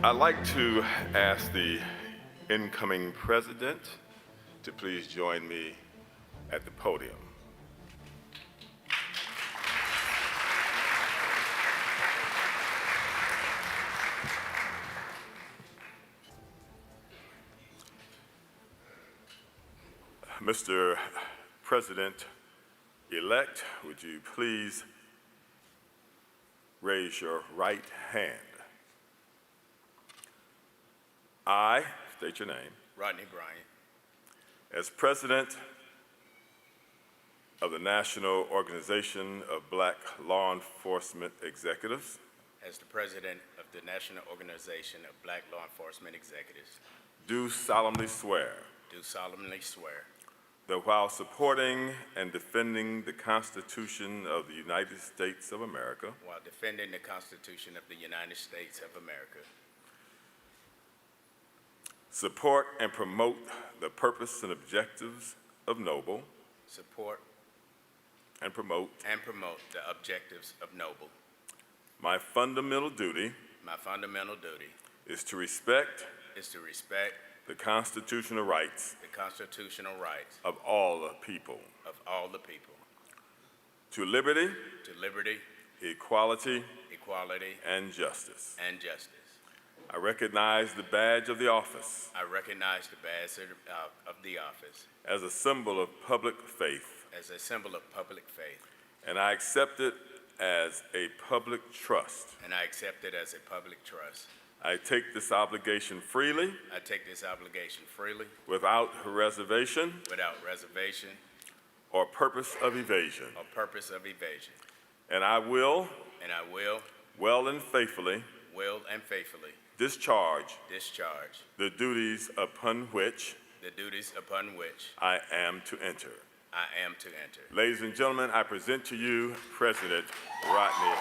I'd like to ask the incoming president to please join me at the podium. Mr. President-elect, would you please raise your right hand? I state your name. Rodney Bryant, As President of the National Organization of Black Law Enforcement Executives, as the President of the National Organization of Black Law Enforcement Executives, do solemnly swear do solemnly swear that while supporting and defending the Constitution of the United States of America, while defending the Constitution of the United States of America, support and promote the purpose and objectives of Noble, support and promote the objectives of Noble. my fundamental duty My fundamental duty is to respect is to respect the constitutional rights the constitutional rights of all the people, to liberty, equality, equality, and justice. and justice. I recognize the badge of the office I recognize the badge of the office as a symbol of public faith, as a symbol of public faith, and I accept it as a public trust. and I accept it as a public trust. I take this obligation freely, I take this obligation freely, without reservation without reservation or purpose of evasion, or purpose of evasion, and I will, and I will well and faithfully, faithfully discharge discharge the duties upon which the duties upon which I am to enter. I am to enter. Ladies and gentlemen, I present to you President Rodney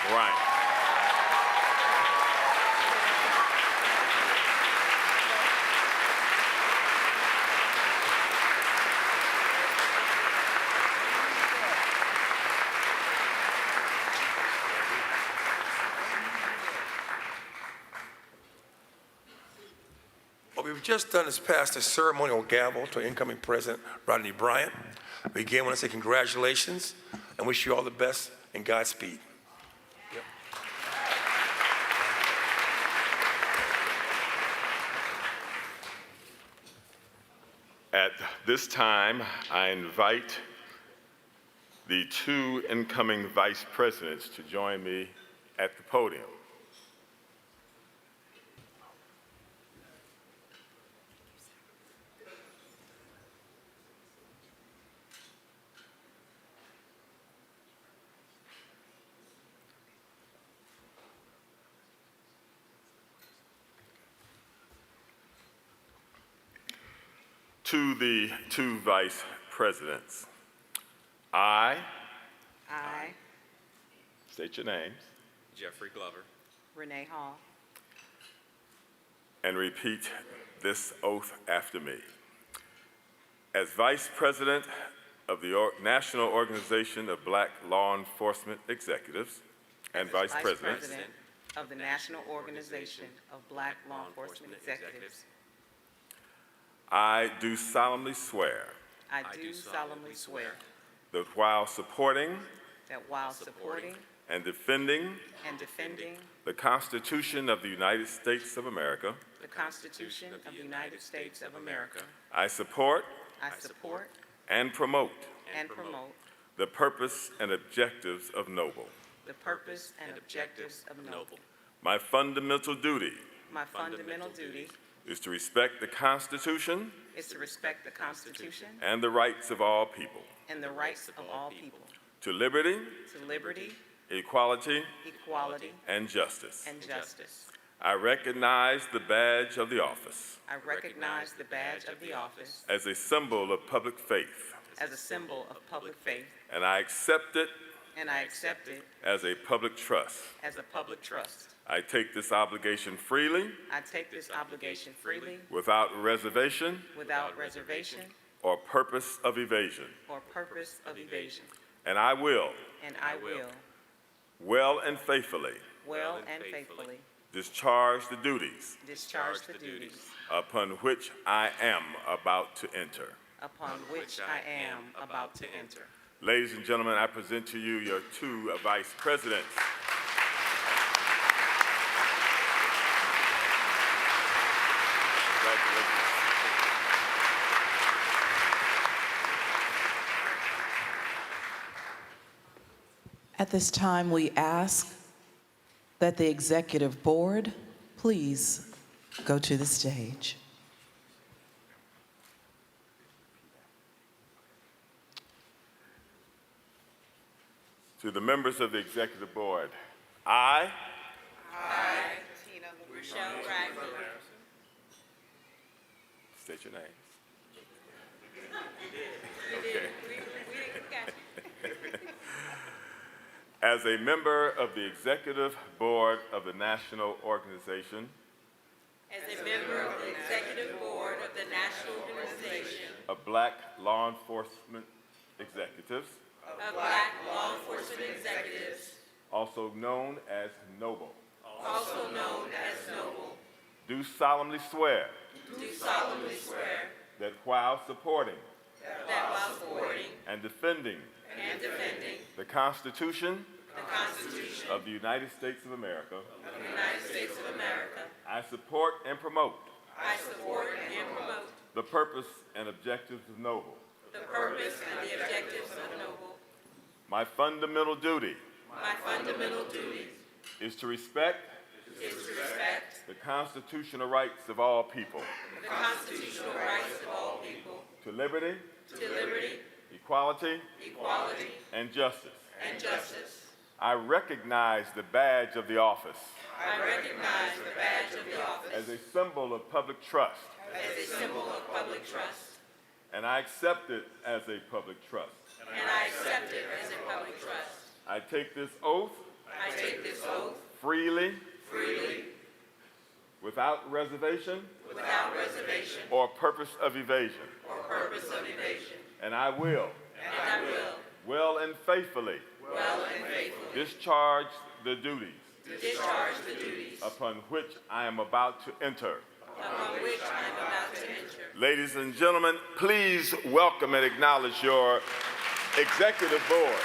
Bryant. What we've just done is pass the ceremonial gavel to incoming President Rodney Bryant. We again want to say congratulations and wish you all the best and Godspeed. At this time, I invite the two incoming vice presidents to join me at the podium. To the two vice presidents, I state your names Jeffrey Glover, Renee Hall, and repeat this oath after me. As Vice President of the National Organization of Black Law Enforcement Executives and Vice President of the National Organization of Black Law Enforcement Executives, I do solemnly swear I do solemnly swear that while supporting that while supporting and defending and defending the Constitution of the United States of America, the Constitution of the United States of America, I support I support and promote and promote the purpose and objectives of Noble. the purpose and objectives of Noble. My fundamental duty My fundamental duty is to respect the Constitution is to respect the Constitution and the rights of all people, and the rights of all people, to liberty, to liberty, equality, equality, and justice. and justice. I recognize the badge of the office I recognize the badge of the office as a symbol of public faith, as a symbol of public faith, and I accept it and I accept it as a public trust. as a public trust. I take this obligation freely, I take this obligation freely, without reservation without reservation or purpose of evasion, or purpose of evasion, and I will, and I will, well and faithfully, well and faithfully, discharge the duties discharge the duties upon which I am about to enter. upon which I am about to enter. Ladies and gentlemen, I present to you your two vice presidents. Congratulations. At this time, we ask that the executive board please go to the stage. To the members of the executive board, I Tina Rochelle Ragney. state your names. As a member of the executive board of the National Organization As a member of the Executive Board of the National Organization of Black Law Enforcement Executives, of Black Law Enforcement Executives, also known as NOBLE, also known as NOBLE, do solemnly swear do solemnly swear that while supporting that while supporting and defending and defending the Constitution the Constitution of the United States of America, of the United States of America, I support and promote I support and promote the purpose and objectives of NOBLE. the purpose and the objectives of NOBLE. My fundamental duty My fundamental duty is to respect is to respect the constitutional rights of all people, the constitutional rights of all people, to liberty, to liberty, equality, equality, and justice. and justice. I recognize the badge of the office I recognize the badge of the office as a symbol of public trust, as a symbol of public trust, and I accept it as a public trust. and I accept it as a public trust. I take this oath I take this oath freely, freely, without reservation without reservation or purpose of evasion, or purpose of evasion, and I will, and I will, well and faithfully, well and faithfully, discharge the duties discharge the duties upon which I am about to enter. upon which I am about to enter. Ladies and gentlemen, please welcome and acknowledge your executive board.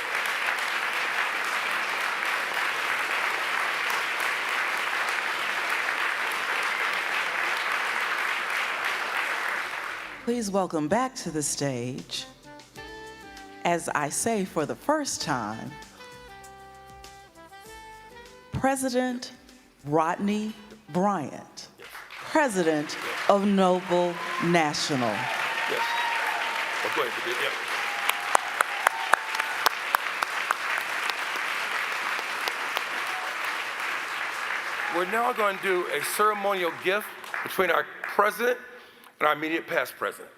Please welcome back to the stage, as I say for the first time, President Rodney Bryant, President of Noble National. Yes. Oh, go ahead. Yep. We're now going to do a ceremonial gift between our president and our immediate past president.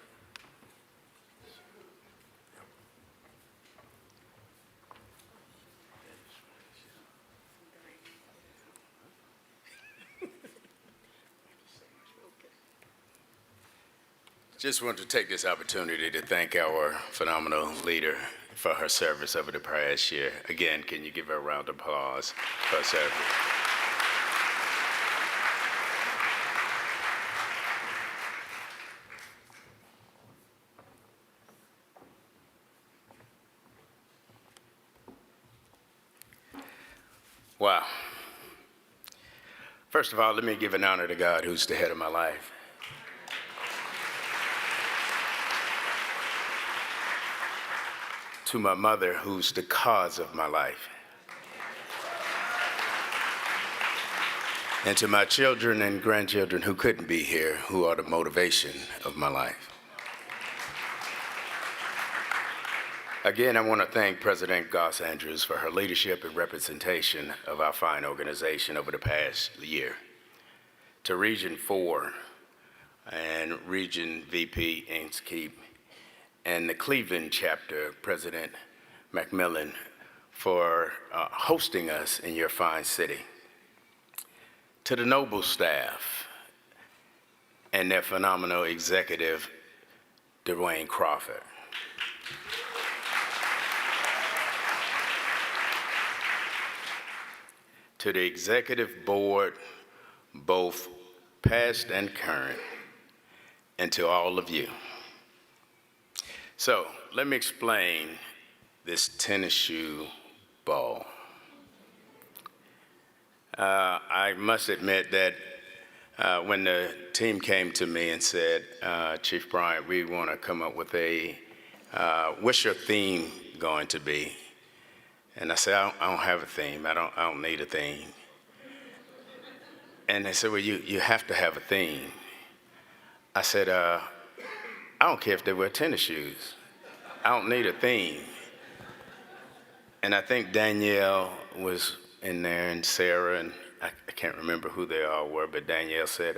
Just want to take this opportunity to thank our phenomenal leader for her service over the past year. Again, can you give her a round of applause for her service? Wow. First of all, let me give an honor to God, who's the head of my life. To my mother, who's the cause of my life. And to my children and grandchildren who couldn't be here, who are the motivation of my life. Again, I want to thank President Goss Andrews for her leadership and representation of our fine organization over the past year. To Region 4 and Region VP Inskeep, and the Cleveland chapter, President Macmillan, for hosting us in your fine city. To the Noble staff and their phenomenal executive, Dwayne Crawford. To the executive board both past and current, and to all of you. So let me explain this tennis shoe ball. I must admit that when the team came to me and said, Chief Bryant, we want to come up with what's your theme going to be? And I said, I don't have a theme. I don't need a theme. And they said, well, you have to have a theme. I said, I don't care if they wear tennis shoes. I don't need a theme. And I think Danielle was in there, and Sarah, and I can't remember who they all were, but Danielle said,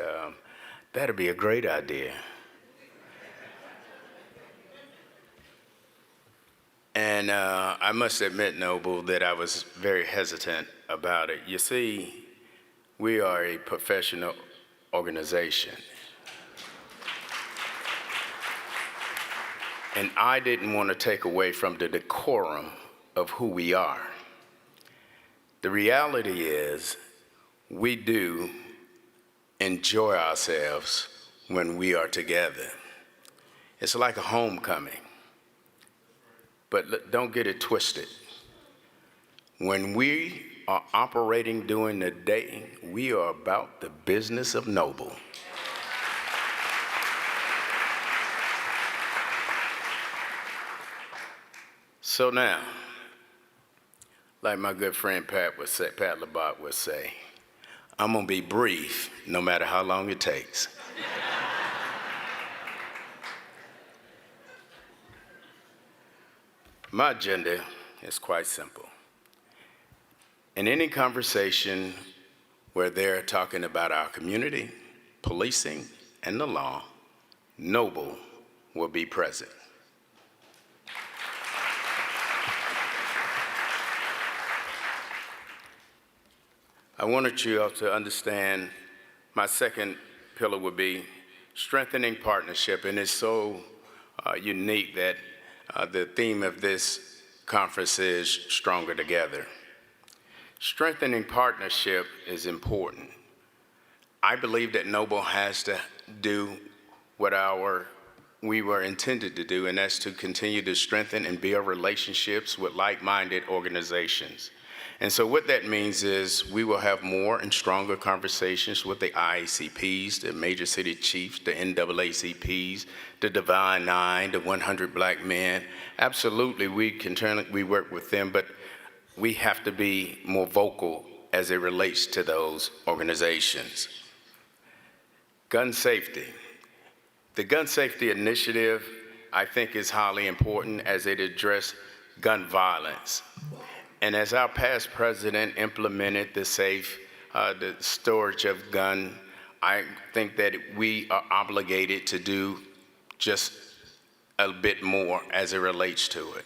that'd be a great idea. And I must admit, Noble, that I was very hesitant about it. You see, we are a professional organization. And I didn't want to take away from the decorum of who we are. The reality is, we do enjoy ourselves when we are together. It's like a homecoming. But don't get it twisted. When we are operating during the day, we are about the business of Noble. So now, like my good friend Pat Labat would say, I'm gonna be brief no matter how long it takes. My agenda is quite simple. In any conversation where they're talking about our community, policing, and the law, Noble will be present. I wanted you all to understand my second pillar would be strengthening partnership, and it's so unique that the theme of this conference is Stronger Together. Strengthening partnership is important. I believe that Noble has to do what we were intended to do, and that's to continue to strengthen and build relationships with like-minded organizations. And so what that means is we will have more and stronger conversations with the IACPs, the Major City Chiefs, the NAACPs, the Divine Nine, the 100 Black Men. Absolutely, we work with them, but we have to be more vocal as it relates to those organizations. Gun safety. The Gun Safety Initiative, I think, is highly important as it addresses gun violence. And as our past president implemented the storage of gun, I think that we are obligated to do just a bit more as it relates to it.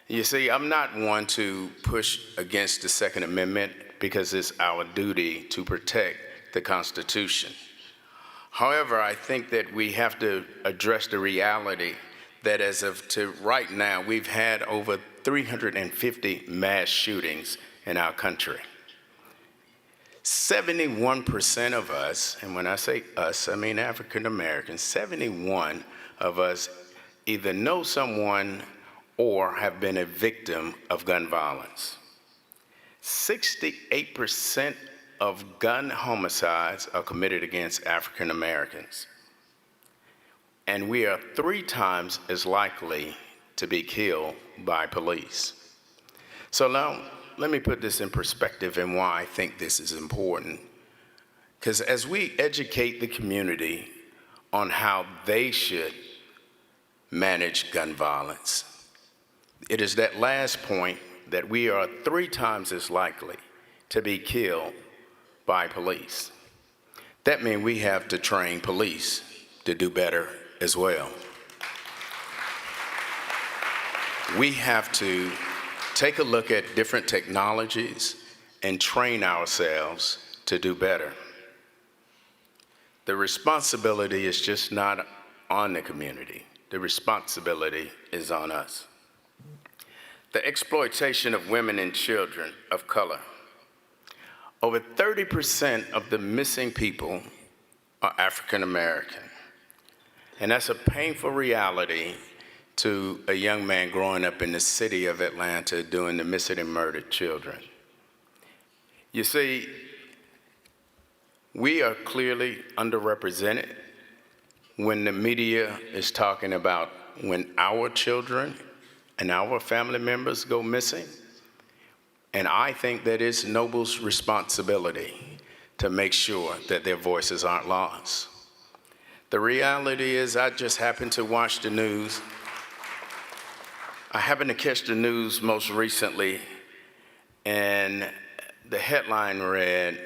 You see, I'm not one to push against the Second Amendment because it's our duty to protect the Constitution. However, I think that we have to address the reality that as of to right now, we've had over 350 mass shootings in our country. 71% of us, and when I say us, I mean African Americans, 71 of us either know someone or have been a victim of gun violence. 68% of gun homicides are committed against African Americans. And we are 3 times as likely to be killed by police. So now, let me put this in perspective and why I think this is important. Because as we educate the community on how they should manage gun violence, it is that last point that we are 3 times as likely to be killed by police. That means we have to train police to do better as well. We have to take a look at different technologies and train ourselves to do better. The responsibility is just not on the community. The responsibility is on us. The exploitation of women and children of color. Over 30% of the missing people are African American. And that's a painful reality to a young man growing up in the city of Atlanta doing the missing and murdered children. You see, we are clearly underrepresented when the media is talking about when our children and our family members go missing. And I think that it's Noble's responsibility to make sure that their voices aren't lost. The reality is I just happened to watch the news. I happened to catch the news most recently, and the headline read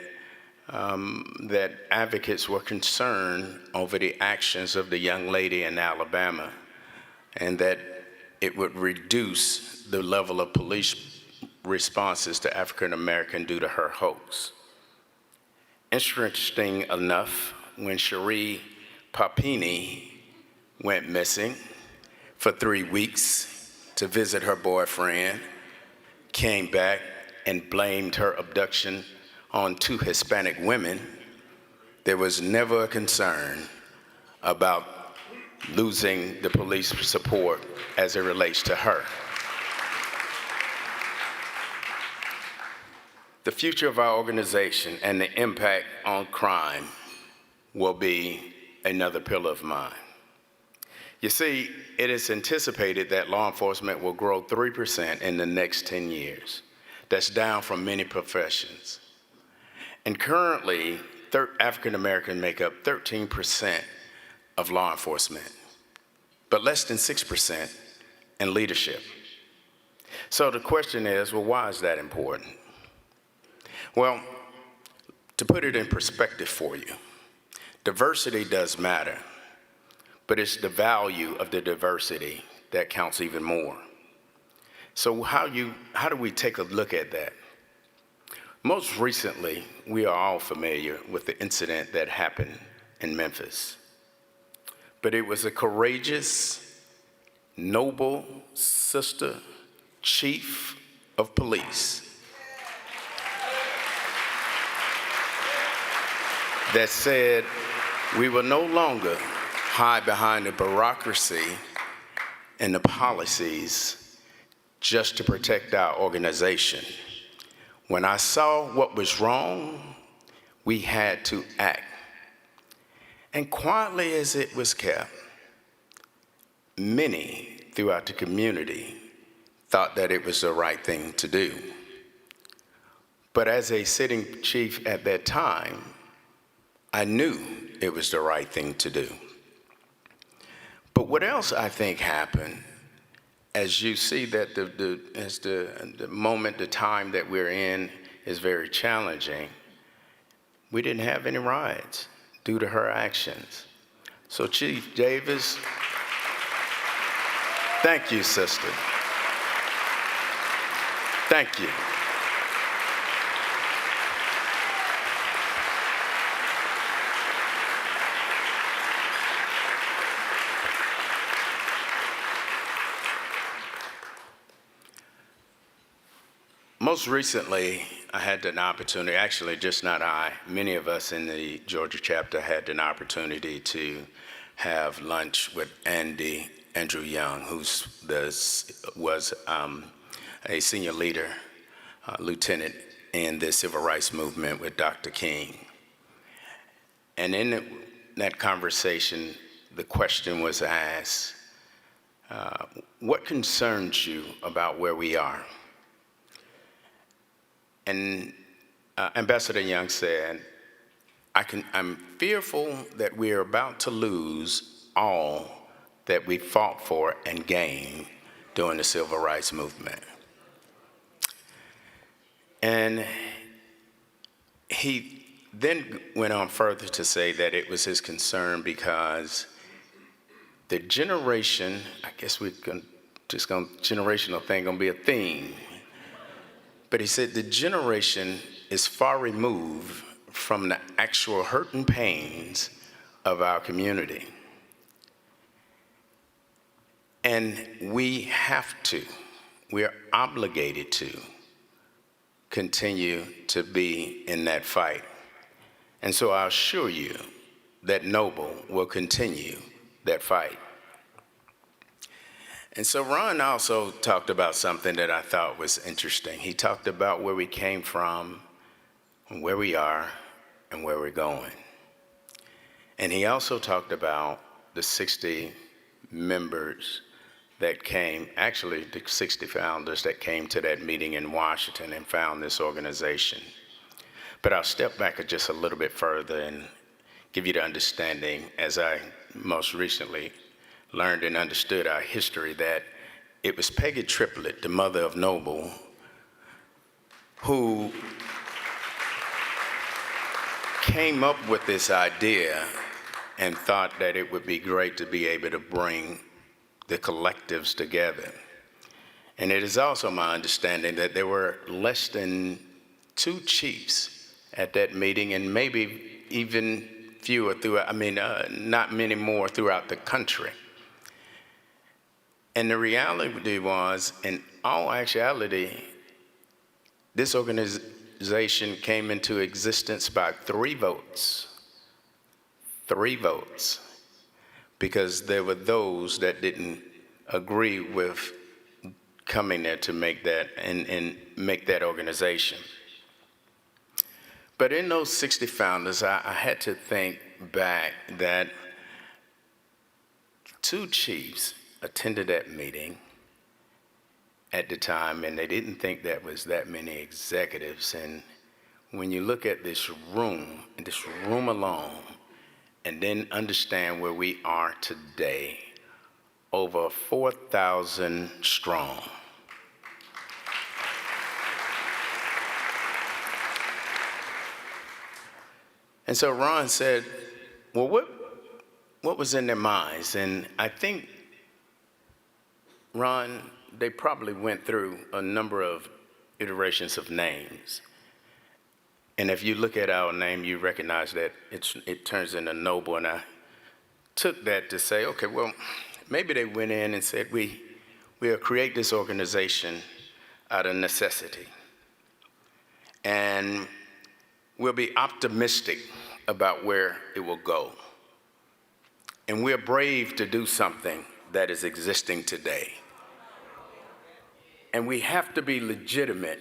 that advocates were concerned over the actions of the young lady in Alabama, and that it would reduce the level of police responses to African American due to her hoax. Interesting enough, when Cherie Papini went missing for 3 weeks to visit her boyfriend, came back and blamed her abduction on 2 Hispanic women, there was never a concern about losing the police support as it relates to her. The future of our organization and the impact on crime will be another pillar of mine. You see, it is anticipated that law enforcement will grow 3% in the next 10 years. That's down from many professions. And currently, African Americans make up 13% of law enforcement, but less than 6% in leadership. So the question is, well, why is that important? Well, to put it in perspective for you, diversity does matter, but it's the value of the diversity that counts even more. So how do we take a look at that? Most recently, we are all familiar with the incident that happened in Memphis. But it was a courageous, noble sister chief of police that said, we will no longer hide behind the bureaucracy and the policies just to protect our organization. When I saw what was wrong, we had to act. And quietly as it was kept, many throughout the community thought that it was the right thing to do. But as a sitting chief at that time, I knew it was the right thing to do. But what else I think happened, as you see that the moment, the time that we're in is very challenging, we didn't have any riots due to her actions. So Chief Davis, thank you, sister. Thank you. Most recently, I had an opportunity, actually just not I, many of us in the Georgia chapter had an opportunity to have lunch with Andrew Young, who was a senior leader, lieutenant in the civil rights movement with Dr. King. And in that conversation, the question was asked, what concerns you about where we are? And Ambassador Young said, I'm fearful that we are about to lose all that we fought for and gained during the civil rights movement. And he then went on further to say that it was his concern because the generation, I guess generational thing gonna be a theme. But he said the generation is far removed from the actual hurt and pains of our community. And we are obligated to continue to be in that fight. And so I assure you that Noble will continue that fight. And so Ron also talked about something that I thought was interesting. He talked about where we came from, where we are, and where we're going. And he also talked about the 60 members that came, actually the 60 founders that came to that meeting in Washington and found this organization. But I'll step back just a little bit further and give you the understanding, as I most recently learned and understood our history, that it was Peggy Triplett, the mother of Noble, who came up with this idea and thought that it would be great to be able to bring the collectives together. And it is also my understanding that there were less than 2 chiefs at that meeting, and maybe even fewer throughout, not many more throughout the country. And the reality was, in all actuality, this organization came into existence by 3 votes. 3 votes. Because there were those that didn't agree with coming there to make that and make that organization. But in those 60 founders, I had to think back that 2 chiefs attended that meeting at the time, and they didn't think that was that many executives. And when you look at this room alone, and then understand where we are today, over 4,000 strong. And so Ron said, well, what was in their minds? And I think, Ron, they probably went through a number of iterations of names. And if you look at our name, you recognize that it turns into Noble. And I took that to say, okay, well, maybe they went in and said, we'll create this organization out of necessity. And we'll be optimistic about where it will go. And we're brave to do something that is existing today. And we have to be legitimate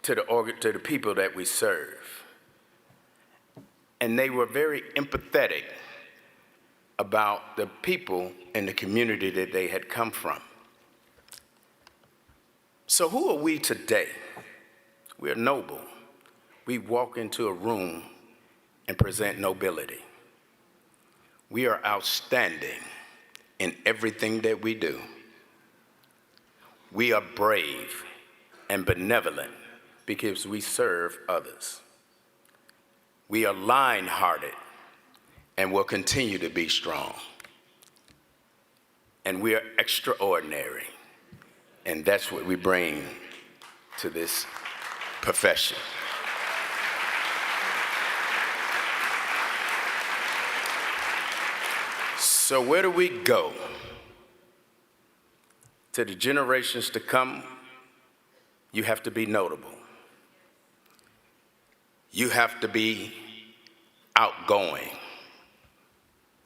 to the people that we serve. And they were very empathetic about the people in the community that they had come from. So who are we today? We're Noble. We walk into a room and present nobility. We are outstanding in everything that we do. We are brave and benevolent because we serve others. We are lion-hearted and will continue to be strong. And we are extraordinary. And that's what we bring to this profession. So where do we go? To the generations to come, you have to be notable. You have to be outgoing.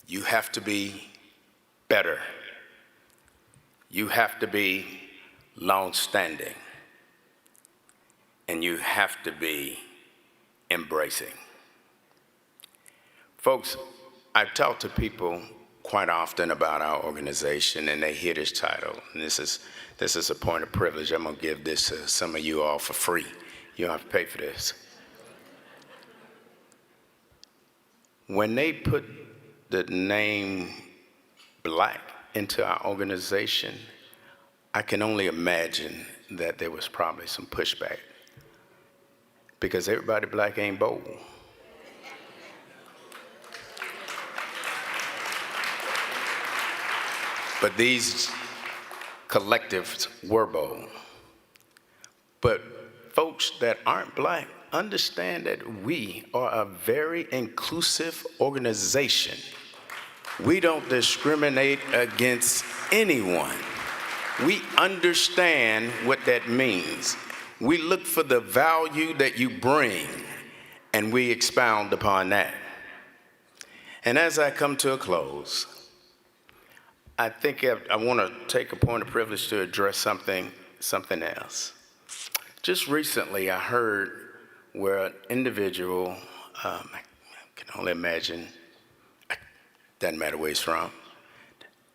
You have to be better. You have to be long-standing. And you have to be embracing. Folks, I talk to people quite often about our organization, and they hear this title. And this is a point of privilege. I'm going to give this to some of you all for free. You don't have to pay for this. When they put the name Black into our organization, I can only imagine that there was probably some pushback, because everybody Black ain't bold. But these collectives were bold. But folks that aren't Black understand that we are a very inclusive organization. We don't discriminate against anyone. We understand what that means. We look for the value that you bring, and we expound upon that. And as I come to a close, I think I want to take a point of privilege to address something else. Just recently, I heard where an individual, I can only imagine, doesn't matter where he's from,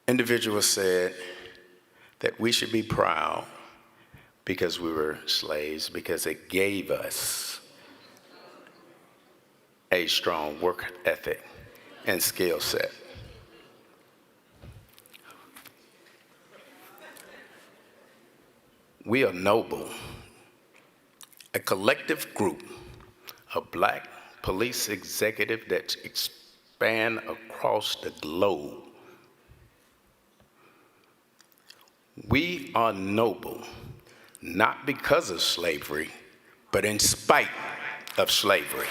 individual said that we should be proud because we were slaves, because it gave us a strong work ethic and skill set. We are noble, a collective group of black police executives that span across the globe. We are noble, not because of slavery, but in spite of slavery.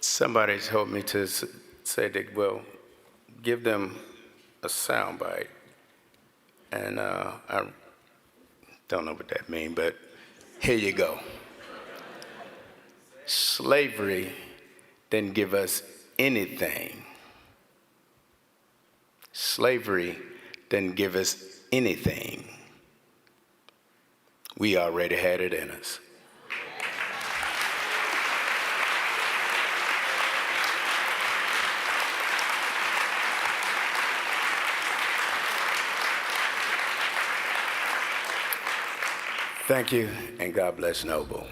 Somebody told me to say that, well, give them a soundbite. And I don't know what that means, but here you go. Slavery didn't give us anything. Slavery didn't give us anything. We already had it in us. Thank you, and God bless Noble.